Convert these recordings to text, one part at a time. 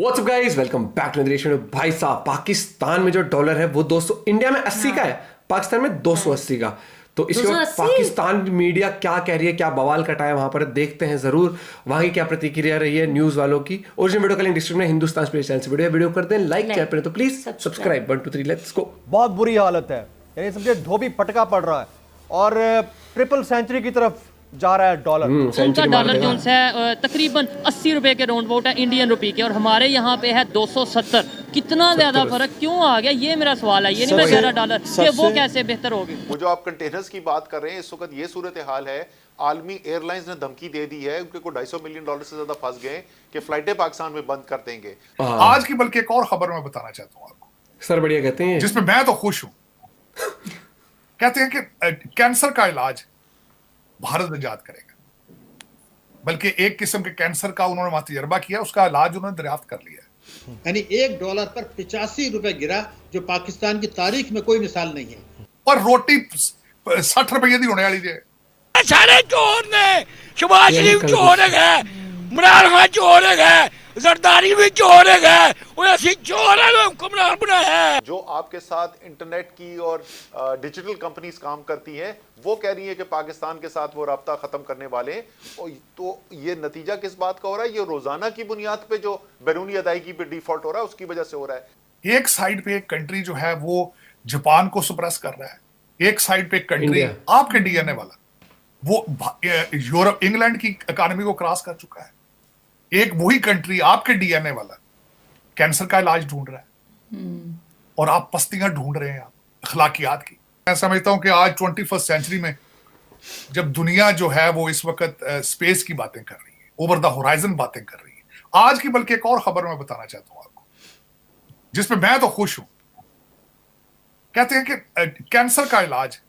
WhatsApp guys, welcome back to narration. भाई साहब, पाकिस्तान में जो डॉलर है वो 200 इंडिया में 80 का है, पाकिस्तान में 280 का। तो इसके बाद 280? पाकिस्तान मीडिया क्या कह रही है, क्या बवाल कटा है वहां पर, देखते हैं जरूर वहां की क्या प्रतिक्रिया रही है न्यूज वालों की। ओरिजिनल वीडियो का लिंक डिस्क्रिप्शन में हिंदुस्तान स्पेस चैनल से वीडियो कर दें लाइक, चैनल पर तो प्लीज सब्सक्राइब। 1 2 3 let's go. बहुत बुरी हालत है, यानी समझे धोबी पटका पड़ रहा है और ट्रिपल सेंचुरी की तरफ जा रहा है डॉलर। उनका डॉलर जो है तकरीबन 80 रुपए के राउंड अबाउट है इंडियन रुपी के, और हमारे यहाँ पे है 270। कितना ज्यादा फर्क क्यों आ गया, ये मेरा सवाल है। ये नहीं मैं कह रहा डॉलर कि वो कैसे बेहतर होगी। वो जो आप कंटेनर्स की बात कर रहे हैं, इस वक्त ये सूरत हाल है। आलमी एयरलाइंस ने धमकी दे दी है, उनके को $250 मिलियन से ज्यादा फंस गए कि फ्लाइटें पाकिस्तान में बंद कर देंगे। आज की बल्कि एक और खबर मैं बताना चाहता हूँ आपको। सर बढ़िया कहते हैं, जिसमें मैं तो खुश हूं। कहते हैं कि कैंसर का इलाज भारत इजाद करेगा, बल्कि एक किस्म के कैंसर का उन्होंने वहां तजर्बा किया, उसका इलाज उन्होंने दरियाफ्त कर लिया। यानी $1 पर 85 रुपए गिरा, जो पाकिस्तान की तारीख में कोई मिसाल नहीं है। और रोटी 60 रुपए की होने वाली है। सारे चोर ने, शहबाज शरीफ चोर है, इमरान खान चोर है, जरदारी भी चोर है, चोर है, हुक्मरान बनाया है। जो आपके साथ इंटरनेट की और डिजिटल कंपनीज काम करती हैं, वो कह रही है कि पाकिस्तान के साथ वो राब्ता खत्म करने वाले हैं। तो ये नतीजा किस बात का हो रहा है? ये रोजाना की बुनियाद पे जो बैरूनी अदायगी पे डिफॉल्ट हो रहा है, उसकी वजह से हो रहा है। एक साइड पे एक कंट्री जो है वो जापान को सुप्रेस कर रहा है, एक साइड पे एक कंट्री आपके डीएनए वाला वो यूरोप इंग्लैंड की इकोनॉमी को क्रॉस कर चुका है। एक वही कंट्री आपके डीएनए वाला कैंसर का इलाज ढूंढ रहा है और आप पस्तियां ढूंढ रहे हैं आप अखलाकियात की। मैं समझता हूं कि आज 21st सेंचुरी में जब दुनिया जो है वो इस वक्त स्पेस की बातें कर रही है, ओवर द होराइजन बातें कर रही है। आज की बल्कि एक और खबर मैं बताना चाहता हूं आपको, जिसमें मैं तो खुश हूं। कहते हैं कि कैंसर का इलाज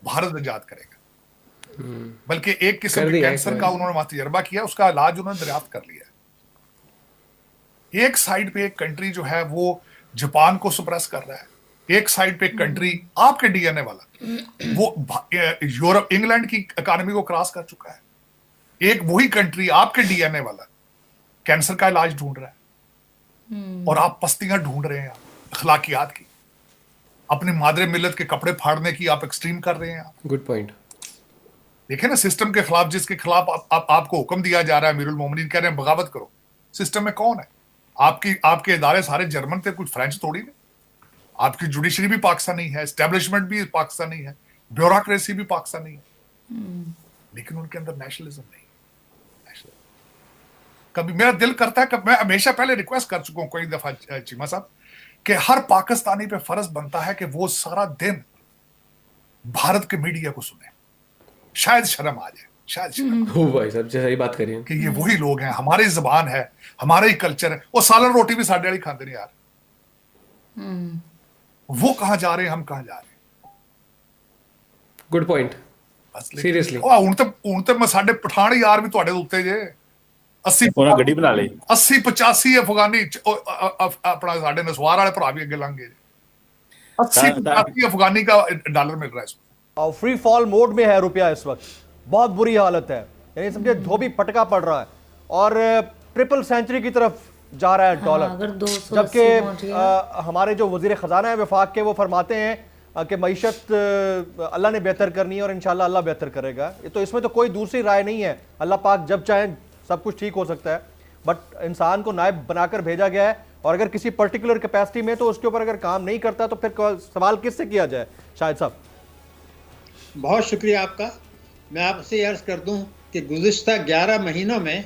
भारत इजाद करेगा, बल्कि एक किस्म के कैंसर का उन्होंने वहां तजर्बा किया, उसका इलाज उन्होंने दरियाफ्त कर लिया। एक साइड पे एक कंट्री जो है वो जापान को सुप्रेस कर रहा है, एक साइड पे एक कंट्री आपके डीएनए वाला वो यूरोप इंग्लैंड की इकोनॉमी को क्रॉस कर चुका है। एक वही कंट्री आपके डीएनए वाला कैंसर का इलाज ढूंढ रहा है और आप पस्तियां ढूंढ रहे हैं आप अखलाकियात की, अपनी मादरे मिल्लत के कपड़े फाड़ने की आप एक्सट्रीम कर रहे हैं आप। Good point. देखे ना, सिस्टम के खिलाफ, जिसके खिलाफ आपको हुक्म दिया जा रहा है, अमीरुल मोमिनीन कह रहे हैं बगावत करो। सिस्टम में कौन है? आपके इदारे सारे जर्मन थे, कुछ फ्रेंच थोड़ी ने। आपकी जुडिशरी भी पाकिस्तानी है, एस्टेब्लिशमेंट भी पाकिस्तानी है, ब्यूरोक्रेसी भी पाकिस्तानी है, लेकिन उनके अंदर नेशनलिज्म नहीं। कभी मेरा दिल करता है कि मैं हमेशा पहले रिक्वेस्ट कर चुका हूं कई दफा चीमा साहब कि हर पाकिस्तानी पे फर्ज बनता है कि वो सारा दिन भारत के मीडिया को सुने। शायद शर्म आ जाए, शायद शर्म हो भाई साहब, सही बात करिए कि ये वही लोग हैं, हमारी जबान है, हमारा ही कल्चर है। वो सालन रोटी भी साढ़े वाली खाते नहीं यार। वो कहां जा रहे हैं, हम कहां जा रहे हैं। Good point, seriously. ਹੁਣ ਤੇ ਮੈਂ ਸਾਡੇ ਪਠਾਨ ਯਾਰ ਵੀ ਤੁਹਾਡੇ ਉੱਤੇ ਜੇ 80 ਉਹਨਾਂ ਗੱਡੀ ਬਣਾ ਲਈ 80 85 ਅਫਗਾਨੀ ਆਪਣਾ ਸਾਡੇ ਨਸਵਾਰ ਵਾਲੇ ਭਰਾ ਵੀ ਅੱਗੇ ਲੰਘ ਗਏ। 80 85 अफगानी का डॉलर मिल रहा है इसमें। और फ्री फॉल मोड में है रुपया इस वक्त। बहुत बुरी हालत है, यानी समझे धोबी पटका पड़ रहा है और ट्रिपल सेंचुरी की तरफ जा रहा है डॉलर। जबकि हमारे जो वजीर खजाना है वफाक के, वो फरमाते हैं कि मईशत अल्लाह ने बेहतर करनी है और इंशाल्लाह अल्लाह बेहतर करेगा। तो इसमें तो कोई दूसरी राय नहीं है, अल्लाह पाक जब चाहे सब कुछ ठीक हो सकता है। बट इंसान को नायब बनाकर भेजा गया है और अगर किसी पर्टिकुलर कैपेसिटी में तो उसके ऊपर अगर काम नहीं करता तो फिर सवाल किससे किया जाए? शाहिद साहब, बहुत शुक्रिया आपका। मैं आपसे अर्ज कर दूं कि गुज़िश्ता 11 महीनों में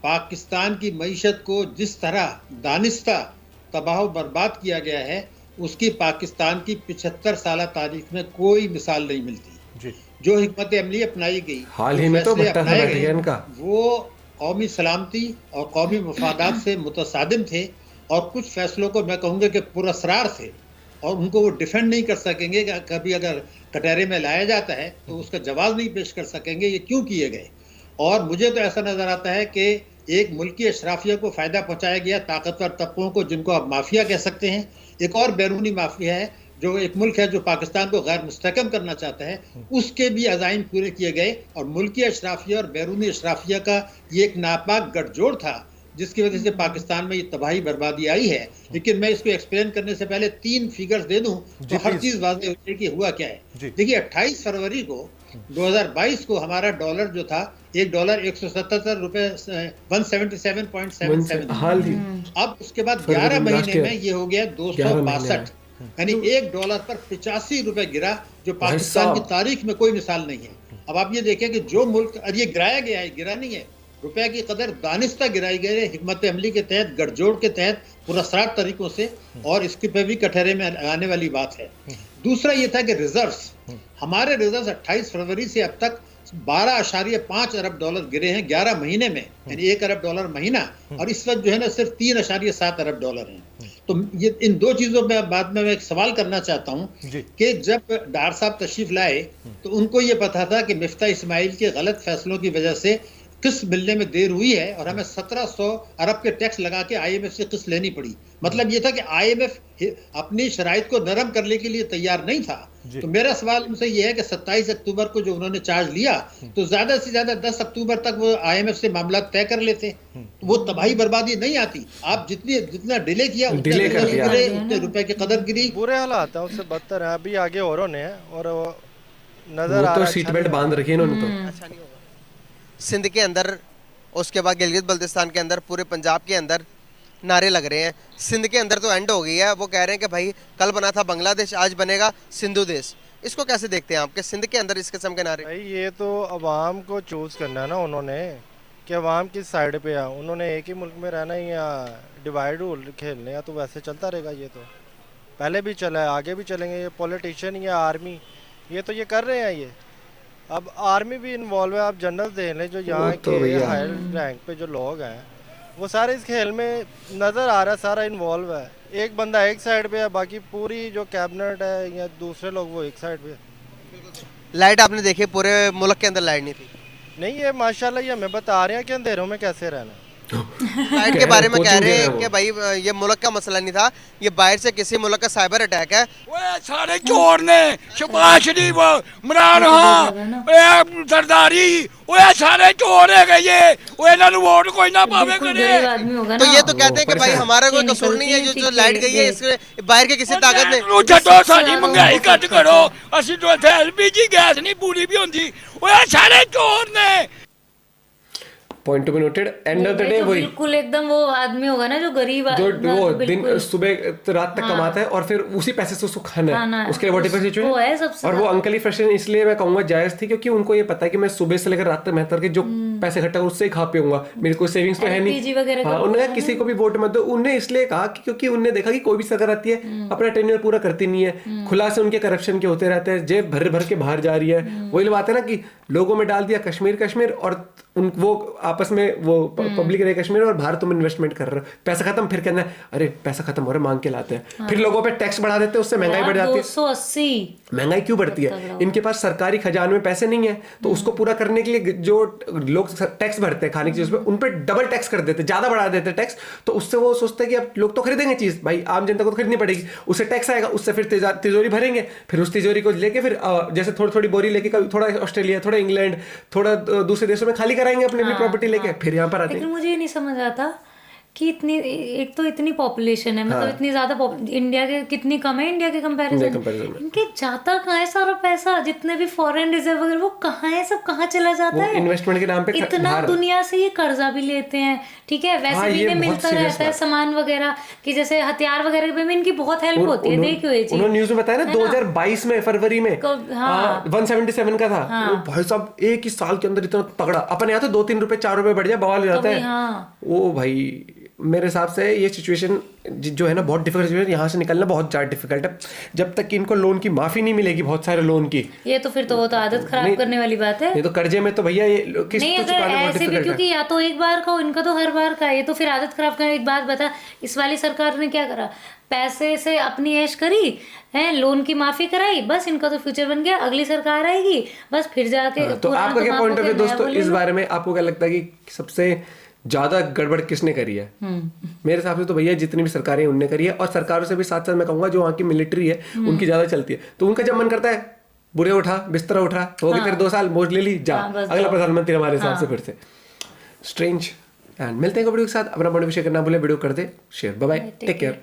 पाकिस्तान की मईशत को जिस तरह दानिस्ता तबाह बर्बाद किया गया है, उसकी पाकिस्तान की 75 साल तारीख में कोई मिसाल नहीं मिलती जी। जो हिकमत अमली अपनाई गई, हाल ही में तो अपनाए गए, वो कौमी सलामती और कौमी मफादात से मुतसादिम थे और कुछ फैसलों को मैं कहूँगा कि पुरअसरार थे और उनको वो डिफेंड नहीं कर सकेंगे। कभी अगर कटहरे में लाया जाता है तो उसका जवाब नहीं पेश कर सकेंगे ये क्यों किए गए। और मुझे तो ऐसा नज़र आता है कि एक मुल्की अशराफिया को फ़ायदा पहुँचाया गया, ताकतवर तबकों को, जिनको आप माफिया कह सकते हैं। एक और बैरूनी माफिया है, जो एक मुल्क है जो पाकिस्तान को गैर मुस्तकम करना चाहता है, उसके भी अज़ाइम पूरे किए गए और मुल्की अशराफिया और बैरूनी अशराफिया का ये एक नापाक गठजोड़ था जिसकी वजह से पाकिस्तान में ये तबाही बर्बादी आई है। लेकिन मैं इसको एक्सप्लेन करने से पहले 3 फिगर्स दे दूं तो हर चीज वाज़ेह हो जाए कि हुआ क्या है। देखिए 28 फरवरी को 2022 को हमारा डॉलर जो था $1 177 रुपए 177.77। अब उसके बाद 11 महीने में ये हो गया 262, यानी $1 पर 85 रुपए गिरा, जो पाकिस्तान की तारीख में कोई मिसाल नहीं है। अब आप ये देखें कि जो मुल्क, और ये गिराया गया है, गिरा नहीं है, रुपए की कदर दानिस्ता गिराई गई है हिकमत अमली के तहत, गठजोड़ के तहत, पुरस्कार तरीकों से, और इसके पे भी कटहरे में आने वाली बात है। दूसरा ये था कि रिजर्व्स, हमारे रिजर्व्स 28 फरवरी से अब तक $12.5 अरब गिरे हैं 11 महीने में, यानी $1 अरब महीना, और इस वक्त जो है ना सिर्फ $3.7 अरब हैं। तो ये इन 2 चीजों में बाद में मैं एक सवाल करना चाहता हूँ कि जब डार साहब तशरीफ लाए तो उनको ये पता था कि मिफ्ता इस्माइल के गलत फैसलों की वजह से किस्त मिलने में देर हुई है और हमें 1700 अरब के टैक्स लगा के IMF से किस्त लेनी पड़ी। मतलब ये था कि IMF अपनी शराइत को नरम करने के लिए तैयार नहीं था। तो मेरा सवाल उनसे ये है कि 27 अक्टूबर को जो उन्होंने चार्ज लिया तो ज्यादा से ज्यादा 10 अक्टूबर तक वो IMF से मामला तय कर लेते, तो वो तबाही बर्बादी नहीं आती। आप जितना डिले किया उतने रुपए की कदर गिरी। बुरे हालात है, उससे बदतर है। अभी आगे औरों ने और नजर आ रहा है, तो सीट बेल्ट बांध रखी है इन्होंने तो। अच्छा नहीं होगा सिंध के अंदर, उसके बाद गिलगित बल्तिस्तान के अंदर, पूरे पंजाब के अंदर नारे लग रहे हैं। सिंध के अंदर तो एंड हो गई है, वो कह रहे हैं कि भाई कल बना था बांग्लादेश, आज बनेगा सिंधु देश। इसको कैसे देखते हैं आपके सिंध के अंदर इस किस्म के नारे? भाई ये तो अवाम को चूज़ करना है ना उन्होंने, कि अवाम किस साइड पे है। उन्होंने एक ही मुल्क में रहना है या डिवाइड रूल खेलने, या तो वैसे चलता रहेगा। ये तो पहले भी चला है, आगे भी चलेंगे। ये पॉलिटिशियन या आर्मी ये तो ये कर रहे हैं। ये अब आर्मी भी इन्वॉल्व है। आप जनरल देख लें जो यहाँ के हाई रैंक पे जो लोग हैं वो सारे इस खेल में नज़र आ रहा है, सारा इन्वॉल्व है। एक बंदा एक साइड पे है, बाकी पूरी जो कैबिनेट है या दूसरे लोग वो एक साइड पे है। लाइट आपने देखी, पूरे मुल्क के अंदर लाइट नहीं थी। नहीं, ये माशाल्लाह ये हमें बता रहे हैं कि अंधेरों में कैसे रहना है। लाइट के बारे में कह रहे हैं कि भाई ये मुल्क का मसला नहीं था, ये बाहर से किसी मुल्क का साइबर अटैक है। वो सारे चोर ने, शहबाज शरीफ, इमरान खान, सरदारी, वो सारे चोर है। ये वो इन्होंने वोट कोई ना पावे करे। तो ये तो कहते हैं कि भाई हमारा कोई कसूर नहीं है जो लाइट गई है, इसके बाहर के किसी ताकत ने। छो सारी महंगाई घट करो, असि तो LPG गैस नहीं पूरी भी होंगी। वो सारे चोर ने। Point to be noted. End of the day वही बिल्कुल एकदम वो आदमी होगा ना जो गरीब, जो वो दिन सुबह रात तक कमाता है और फिर उसी पैसे से उसको खाना है, उसके लिए व्हाटएवर सिचुएशन। और वो अंकल ही फ्रस्ट्रेशन इसलिए मैं कहूंगा जायज थी क्योंकि उनको ये पता है कि मैं सुबह से लेकर रात तक मेहनत करके जो पैसे इकट्ठा उससे ही खा पीऊंगा, मेरी कोई सेविंग्स तो है नहीं। हाँ, उन्होंने किसी को भी वोट मत दो। उन्हें इसलिए कहा कि क्योंकि उन्हें देखा कि कोई भी सरकार आती है अपना टेन्योर पूरा करती नहीं है, खुला से उनके करप्शन के होते रहते हैं, जेब भर भर के बाहर जा रही है। वही बात है ना कि लोगों में डाल दिया कश्मीर और वो आपस में वो पब्लिक रहे कश्मीर और बाहर तुम इन्वेस्टमेंट कर रहे हो, पैसा खत्म। फिर कहना है अरे पैसा खत्म हो रहा है, मांग के लाते हैं। फिर लोगों पे टैक्स बढ़ा देते हैं, उससे महंगाई बढ़ जाती है। 280 महंगाई क्यों बढ़ती है? इनके पास सरकारी खजाने में पैसे नहीं है, तो उसको पूरा करने के लिए जो लोग टैक्स भरते हैं खाने की चीज पे, उन पे डबल टैक्स कर देते, ज्यादा बढ़ा देते टैक्स। तो उससे वो सोचते हैं कि अब लोग तो खरीदेंगे चीज, भाई आम जनता को तो खरीदनी पड़ेगी, उससे टैक्स आएगा, उससे फिर तिजोरी भरेंगे, फिर उस तिजोरी को लेके फिर जैसे थोड़ी थोड़ी बोरी लेके थोड़ा ऑस्ट्रेलिया, थोड़ा इंग्लैंड, थोड़ा दूसरे देशों में खाली कराएंगे अपनी प्रॉपर्टी लेके, फिर यहाँ पर आते हैं। लेकिन मुझे ये नहीं समझ आता कि इतनी, एक तो इतनी पॉपुलेशन है, मतलब इतनी ज्यादा इंडिया के कितनी कम है इंडिया के कंपैरिजन में, इनके जाता कहाँ है सारा पैसा? जितने भी फॉरेन रिजर्व वगैरह वो कहाँ है, सब कहाँ चला जाता है? इन्वेस्टमेंट के नाम पे इतना दुनिया से ये कर्जा भी लेते हैं, ठीक है, वैसे भी इन्हें मिलता रहता है सामान वगैरह की, जैसे हथियार वगैरह में इनकी बहुत हेल्प होती है। देखियो ये चीज उन्होंने न्यूज में बताया ना 2022 में फरवरी में 177 का था। भाई साहब एक ही साल के अंदर इतना तगड़ा। अपन यहाँ तो 2-3 रुपए 4 रुपए बढ़ जाए बवाल हो जाता है। वो भाई मेरे हिसाब से ये सिचुएशन जो है ना बहुत डिफिकल्ट सिचुएशन, यहाँ से निकलना बहुत ज़्यादा डिफिकल्ट है जब तक कि इनको लोन की माफी नहीं मिलेगी, बहुत सारे लोन की। ये तो फिर तो वो तो आदत खराब करने वाली बात है। ये तो कर्जे में तो भैया ये किस्त नहीं, तो अगर चुकाना बहुत ऐसे भी, डिफिकल्ट क्योंकि या तो एक बार का हो, इनका तो हर बार का, ये तो फिर आदत खराब करने। एक बात बता, इस वाली सरकार ने क्या करा? पैसे से अपनी ऐश करी है, लोन की माफी कराई, बस इनका तो फ्यूचर बन गया। अगली सरकार आएगी बस फिर जाके। तो आपका क्या पॉइंट ऑफ व्यू दोस्तों इस बारे में? आपको क्या लगता है कि सबसे ज्यादा गड़बड़ किसने करी है? मेरे हिसाब से तो भैया जितनी भी सरकारें उनने करी है, और सरकारों से भी साथ साथ मैं कहूंगा जो वहाँ की मिलिट्री है उनकी ज्यादा चलती है। तो उनका जब मन करता है बुरे उठा बिस्तरा उठा, हो गए फिर 2 साल मौज ले ली, जा अगला प्रधानमंत्री हमारे हिसाब से फिर से। स्ट्रेंज एंड मिलते हैं वीडियो के साथ। अपना पॉइंट शेयर करना भूले, वीडियो कर दे share. Bye bye, take care.